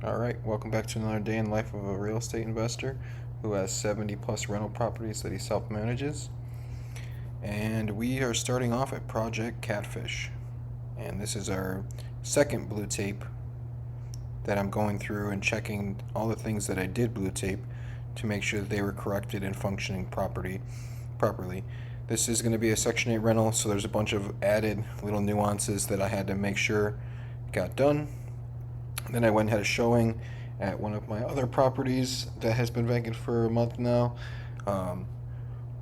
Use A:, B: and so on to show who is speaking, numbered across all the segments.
A: Alright, welcome back to another day in the life of a real estate investor who has 70 plus rental properties that he self-manages. And we are starting off at Project Catfish. And this is our second blue tape that I'm going through and checking all the things that I did blue tape to make sure that they were corrected and functioning properly. This is going to be a Section 8 rental, so there's a bunch of added little nuances that I had to make sure got done. Then I went and had a showing at one of my other properties that has been vacant for a month now.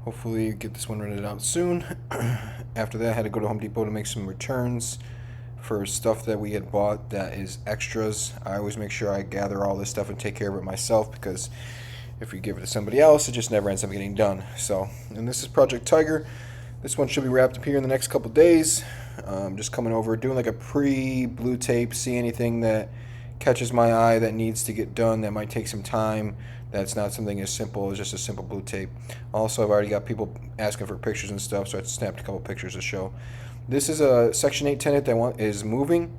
A: Hopefully get this one rented out soon. After that, I had to go to Home Depot to make some returns for stuff that we had bought that is extras. I always make sure I gather all this stuff and take care of it myself, because if you give it to somebody else, it just never ends up getting done. So, and this is Project Tiger. This one should be wrapped up here in the next couple days. Just coming over, doing like a pre-blue tape, see anything that catches my eye that needs to get done that might take some time, that's not something as simple as just a simple blue tape. Also, I've already got people asking for pictures and stuff, so I snapped a couple pictures to show. This is a Section 8 tenant that is moving,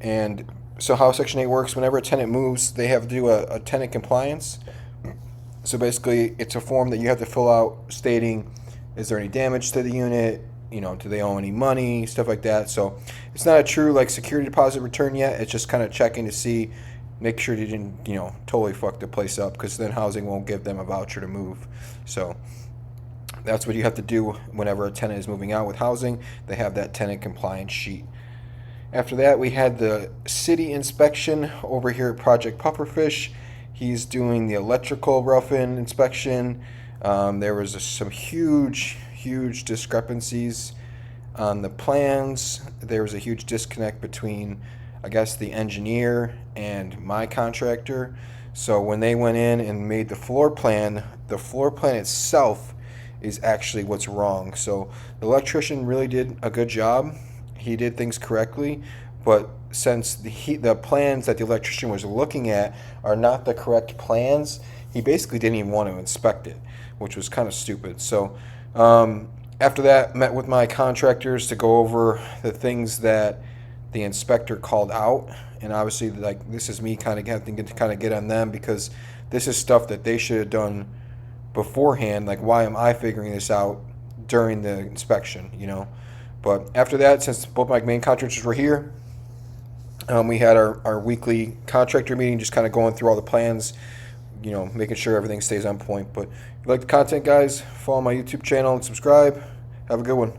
A: and so how Section 8 works, whenever a tenant moves, they have to do a tenant compliance. So basically, it's a form that you have to fill out stating, is there any damage to the unit? You know, do they owe any money, stuff like that. So it's not a true like security deposit return yet. It's just kind of checking to see, make sure you didn't, totally fuck the place up, because then housing won't give them a voucher to move. So that's what you have to do whenever a tenant is moving out with housing. They have that tenant compliance sheet. After that, we had the city inspection over here at Project Pufferfish. He's doing the electrical rough-in inspection. There was some huge discrepancies on the plans. There was a huge disconnect between, I guess, the engineer and my contractor. So when they went in and made the floor plan itself is actually what's wrong. So the electrician really did a good job. He did things correctly, but since the plans that the electrician was looking at are not the correct plans, he basically didn't even want to inspect it, which was kind of stupid. So after that, met with my contractors to go over the things that the inspector called out, and obviously, like, this is me kind of having to kind of get on them, because this is stuff that they should have done beforehand. Like, why am I figuring this out during the inspection, But after that, since both my main contractors were here, we had our weekly contractor meeting, just kind of going through all the plans, making sure everything stays on point. But if you like the content, guys, follow my YouTube channel and subscribe. Have a good one.